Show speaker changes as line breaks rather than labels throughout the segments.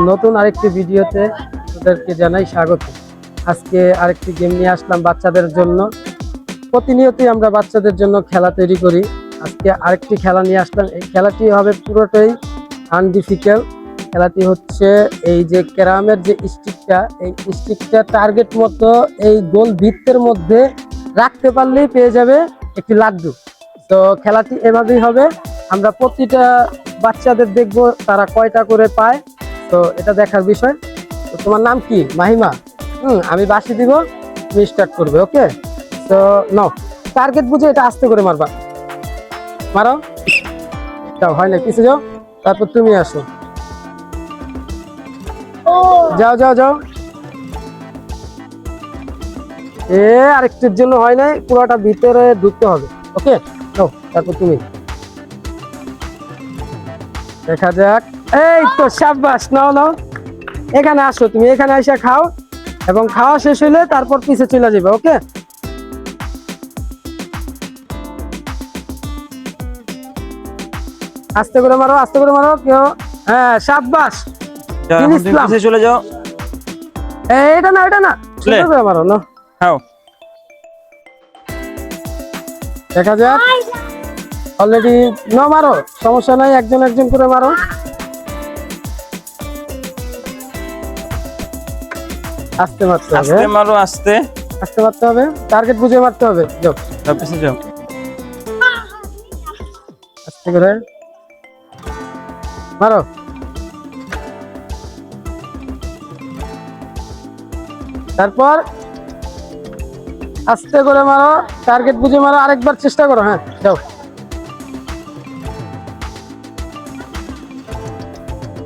নতুন আরেকটি ভিডিওতে আপনাদেরকে জানাই স্বাগত। আজকে আরেকটি গেম নিয়ে আসলাম বাচ্চাদের জন্য। প্রতিনিয়তই আমরা বাচ্চাদের জন্য খেলা তৈরি করি। আজকে আরেকটি খেলা নিয়ে আসলাম। এই খেলাটি হবে পুরোটাই আনডিফিকাল্ট। খেলাটি হচ্ছে এই যে ক্যারামের যে স্টিকটা, এই স্টিকটা টার্গেট মতো এই গোল বৃত্তের মধ্যে রাখতে পারলেই পেয়ে যাবে একটি লাড্ডু। তো খেলাটি এভাবেই হবে। আমরা প্রতিটা বাচ্চাদের দেখবো তারা কয়টা করে পায়, তো এটা দেখার বিষয়। তো তোমার নাম কি? মাহিমা। আমি বাঁশি দিব, তুমি স্টার্ট করবে। ওকে, তো নাও, টার্গেট বুঝে এটা আস্তে করে মারবা। মারো, যাও, হয় না, পিছিয়ে যাও, তারপর তুমি আসো। যাও যাও যাও। আরেকটির জন্য হয় নাই, পুরোটা ভিতরে ঢুকতে হবে। ওকে, নাও, তারপর তুমি। দেখা যাক। এই তো শাবাশ, নাও নাও, এখানে আসো, তুমি এখানে এসে খাও, এবং খাওয়া শেষ হইলে তারপর পিছে চলে যাবে। ওকে, আস্তে করে মারো, আস্তে করে মারো কেউ। হ্যাঁ, শাবাশ,
চলে যাও।
এটা না, এটা না, সুন্দর করে মারো না। দেখা যাক। অলরেডি না, মারো, সমস্যা নাই, একজন একজন করে মারো। আস্তে মারতে হবে,
আস্তে মারো, আস্তে
আস্তে মারতে হবে, টার্গেট বুঝে মারতে হবে। যাও,
পিছে যাও।
আস্তে করে মারো। তারপর আস্তে করে মারো, টার্গেট বুঝে মারো, আরেকবার চেষ্টা করো। হ্যাঁ, যাও।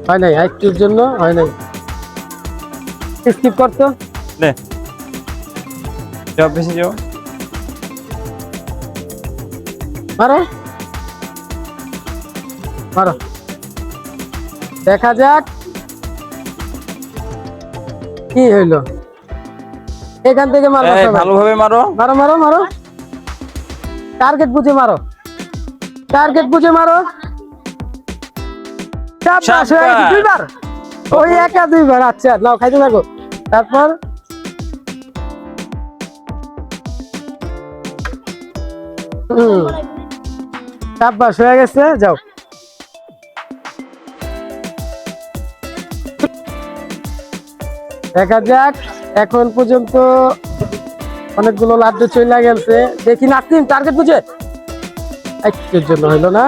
হয় নাই, আরেকটির জন্য হয় নাই, স্কিপ করতো।
যাও, পিছে যাও।
মারো মারো, দেখা যাক কি হইলো। এখান থেকে মারো,
ভালোভাবে মারো,
মারো মারো মারো, টার্গেট বুঝে মারো, টার্গেট বুঝে মারো। শাবাশ, হয়ে গেছে দুইবার। ওই একা দুইবার। আচ্ছা, নাও, খাইতে থাকো। তারপর শাবাশ, হয়ে গেছে, যাও। দেখা যাক, এখন পর্যন্ত অনেকগুলো লাড্ডু চলে গেছে। দেখি নাসিম, টার্গেট বুঝে। একটির জন্য হইলো না।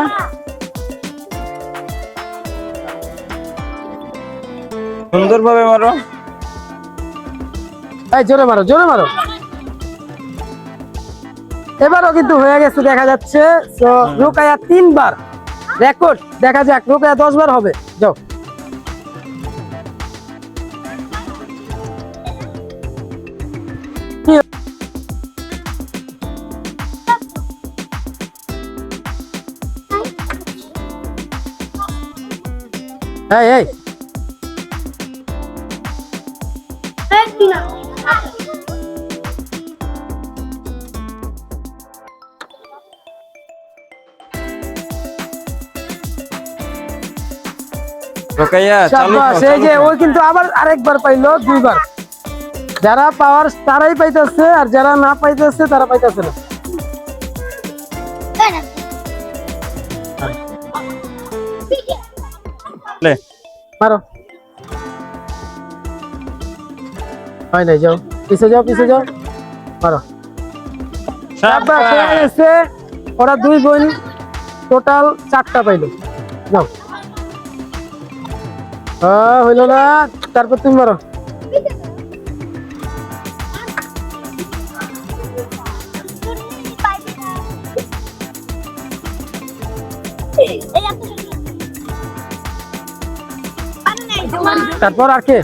সুন্দরভাবে মারো।
এই জোরে মারো, জোরে মারো। এবারও কিন্তু হয়ে গেছে দেখা যাচ্ছে। তো রোকায়া 3 বার রেকর্ড। দেখা যাক রোকায়া 10 বার হবে। যাও। এই এই
রোকাইয়া, চালু
শাবাশ, এই যে ওই কিন্তু আবার আরেকবার পাইলো, 2 বার। যারা পাওয়ার তারাই পাইতেছে, আর যারা না পাইতেছে তারা পাইতেছে না। মারো, হয় নাই, যাও, পিছে যাও, পিছে যাও, মারো। শাবাশ, হয়ে গেছে। ওরা 2 বোন টোটাল 4টা পাইলো। যাও। হইলো না, তারপর তুমি মারো। তারপর আর কে?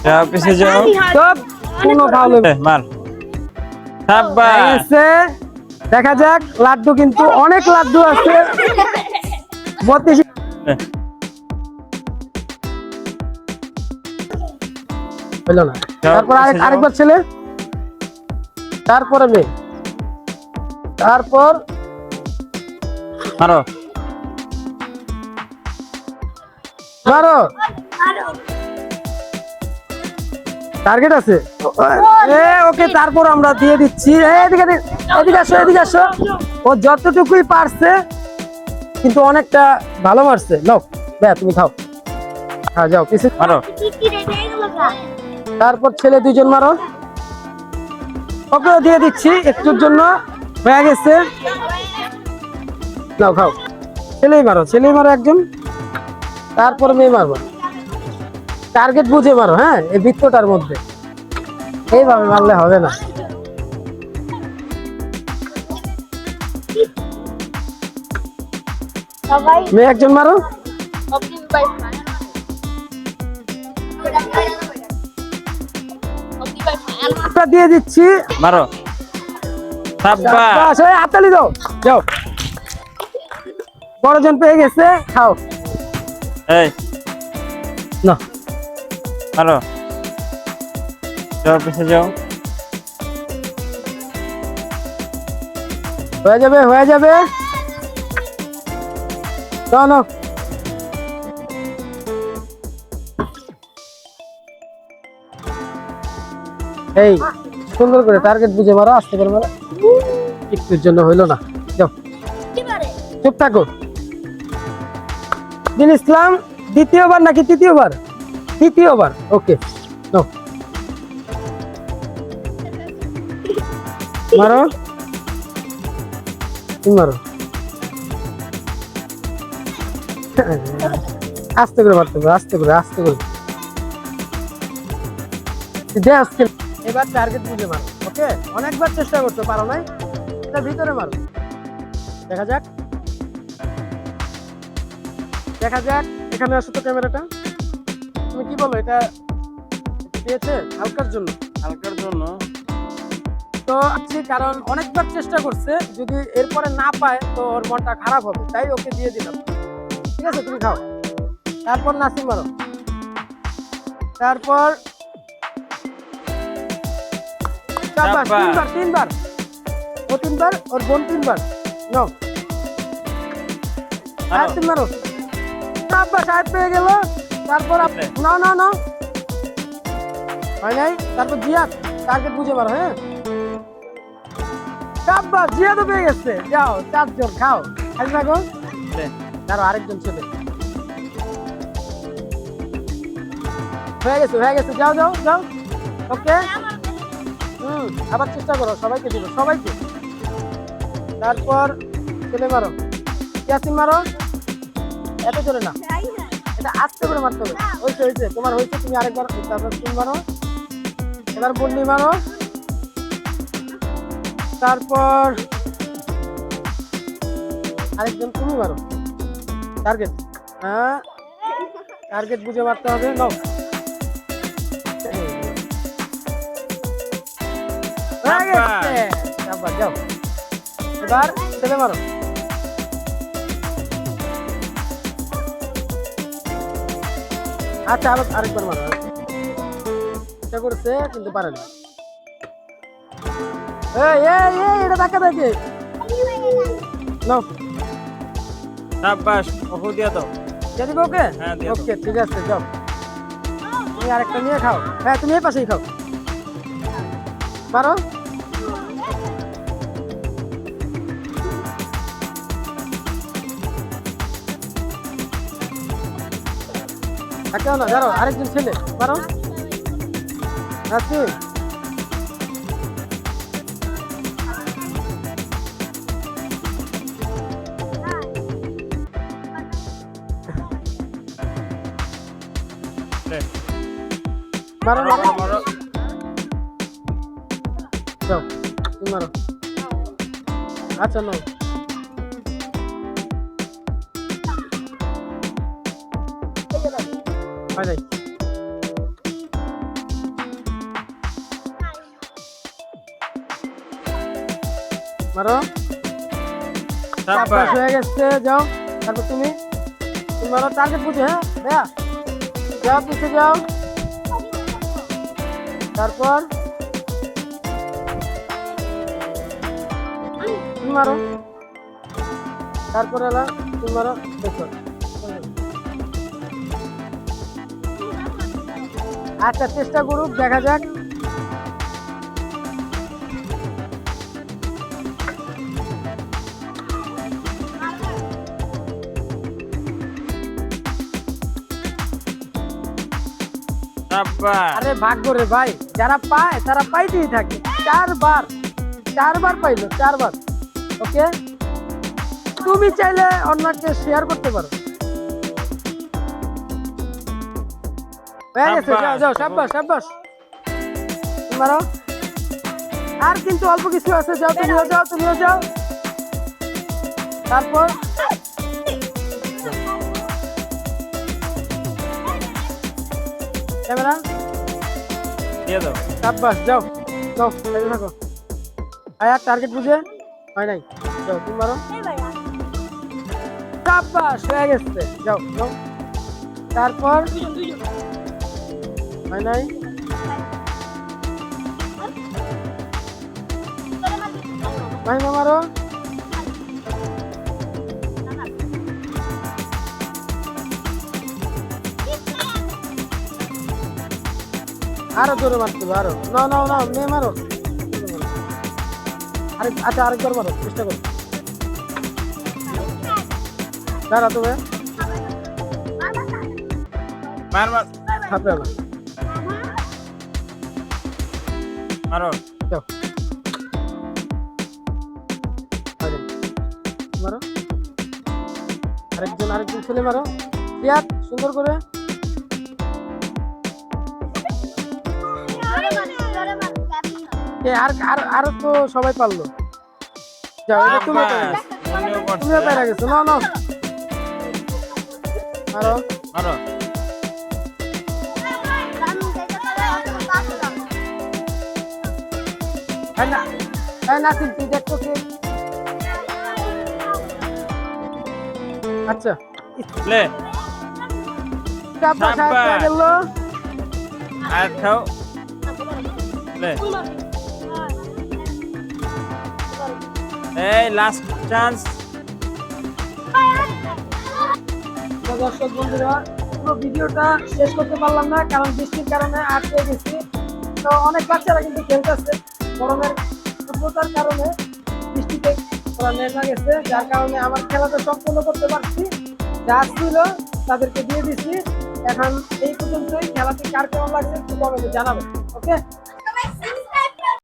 যাও, পিছে যাও।
সব কোনো ফাউল হবে।
মার। শাবাশ।
দেখা যাক, লাড্ডু কিন্তু অনেক লাড্ডু আছে। 32 হইলো না। তারপর আরেকবার ছেলে, তারপরে মেয়ে, তারপর
মারো।
মারো। টার্গেট আছে ওকে, তারপর আমরা দিয়ে দিচ্ছি। এদিকে এদিকে আসো, এদিকে আসো। ও যতটুকুই পারছে কিন্তু অনেকটা ভালো মারছে। নাও ভাইয়া তুমি খাও, হ্যাঁ যাও পিছে
মারো।
তারপর ছেলে দুজন মারো। ওকেও দিয়ে দিচ্ছি একটুর জন্য, হয়ে গেছে। নাও খাও, ছেলেই মারো, ছেলেই মারো একজন, তারপর মেয়ে মারবো। টার্গেট বুঝে মারো, হ্যাঁ এই বৃত্তটার মধ্যে, এইভাবে মারলে হবে না। মেয়ে একজন মারো। আমরা দিয়ে দিচ্ছি।
মারো। সাব্বাস।
বাস, এই হাততালি দাও, যাও। বড়জন পেয়ে গেছে, খাও।
এই
না
মারো। যাও পিছে যাও।
হয়ে যাবে, হয়ে যাবে। নাও নাও। এই সুন্দর করে টার্গেট বুঝে মারো, আস্তে করে মারো। একটুর জন্য হইলো না, যাও চুপ থাকো। দিন ইসলাম দ্বিতীয়বার নাকি তৃতীয়বার? তৃতীয়বার, ওকে নাও মারো, তুমি মারো। আস্তে করে মারতে হবে, আস্তে করে, আস্তে করে। এবার টার্গেট বুঝে মারো, ওকে? অনেকবার চেষ্টা করতে পারো নাই, এটা ভিতরে মারো। দেখা যাক, দেখা যাক। এখানে আসো তো ক্যামেরাটা। তুমি কি বলো, এটা দিয়েছে হালকার জন্য?
হালকার জন্য
তো আজকে কারণ অনেকবার চেষ্টা করছে, যদি এরপরে না পায় তো ওর মনটা খারাপ হবে, তাই ওকে দিয়ে দিলাম। ঠিক আছে, তুমি খাও। তারপর নাসিম মারো, তারপর তিনবার, তিনবার ও তিনবার, ওর বোন তিনবার। নাও আর তুমি মারো। সাব্বাস, সাহেব পেয়ে গেল। তারপর নাও নাও নাও, হয় নাই। তারপর জিয়াদ, টার্গেট বুঝে মারো, হ্যাঁ। সাব্বাস, জিয়াদও পেয়ে গেছে। যাও, চারজন খাও। আসবে গো, দাঁড়াও আরেকজন ছেলে। হয়ে গেছে, হয়ে গেছে। যাও যাও যাও, ওকে। আবার চেষ্টা করো, সবাইকে দিব, সবাইকে। তারপর ছেলে মারো, ইয়াসিন মারো। এত জোরে না, এটা আস্তে করে মারতে হবে। হয়েছে, হয়েছে, তোমার হয়েছে। তুমি আরেকবার, তারপর তুমি মারো। এবার বন্ডি মারো। তারপর আরেকজন তুমি মারো। টার্গেট, হ্যাঁ টার্গেট বুঝে মারতে হবে। নাও, হয়ে গেছে। তারপর যাও, এবার ছেলে মারো। আচ্ছা, আবার আরেকবার মারো। চেষ্টা করছে কিন্তু পারে না। এটা ধাক্কা দেখে নাও।
সাব্বাস। ওকে দিয়া দাও।
দিয়ে দিবো ওকে?
হ্যাঁ, দিয়ে দাও।
ওকে, ঠিক আছে, যাও। তুমি আরেকটা নিয়ে খাও। হ্যাঁ, তুমি এই পাশেই খাও। মারো। কেউ না, দাঁড়াও, আরেকজন ছেলে মারো। নাসিম, মারো মারো
মারো।
যাও, তুমি মারো। আচ্ছা, নাও। হয় নাই। মারো।
সাব্বাস।
হয়ে গেছে, যাও। তারপর তুমি তুমি মারো, টার্গেট বুঝে। হ্যাঁ ভাইয়া, যাও পিছে যাও। তারপর তুমি মারো। তারপর এলা তুমি মারো। দেখো, আচ্ছা চেষ্টা করুক, দেখা যাক।
সাব্বাস
আরে ভাগ্য রে ভাই, যারা পায় তারা পাইতেই থাকে। চারবার পাইলো, 4বার। ওকে, তুমি চাইলে অন্যকে শেয়ার করতে পারো। হয়ে গেছে, যাও যাও, সাব্বাস সাব্বাস। মারো। আর কিন্তু অল্প কিছু আছে, যাও তুমিও যাও, তুমিও যাও। তারপর ক্যামেরা
দিয়ে দাও।
সাব্বাস, যাও যাও, এই থাকো। আয়া টার্গেট বুঝে হয় নাই, যাও তুমি মারো। সাব্বাস, হয়ে গেছে, যাও যাও। তারপর হয় নাই, মাহিমা মারো। আরো জোরে মারতে হবে, আরো। না না না, মেয়ে মারো। আচ্ছা আরেকবার মারো, চেষ্টা করো। দাঁড়া তো ভাই,
মার মার
হাতে আলো।
মারো।
যাও, আরে, মারো। আরেকজন ছেলে মারো। ইয়াত সুন্দর করে। আরো তো সবাই পারলো। যাও, এটা তুমি পেরে গেছো,
মনেও করছে।
তুমিও পেরে গেছো। না না, মারো।
মারো।
নাসিম তুই দেখতো কি? আচ্ছা,
লে
সাব্বাস,
সাব্বাস।
গেল।
আর খাও। লে এই লাস্ট চান্স।
দর্শক বন্ধুরা, পুরো ভিডিওটা শেষ করতে পারলাম না, কারণ বৃষ্টির কারণে আটকে গেছি। তো অনেক বাচ্চারা কিন্তু খেলতেছে, গরমের তীব্রতার কারণে বৃষ্টিতে ওরা নেমে গেছে, যার কারণে আমার খেলাটা সম্পূর্ণ করতে পারছি। যা ছিল তাদেরকে দিয়ে দিছি। এখন এই পর্যন্তই। খেলাটি কার কেমন লাগছে একটু কমেন্টে জানাবেন। ওকে।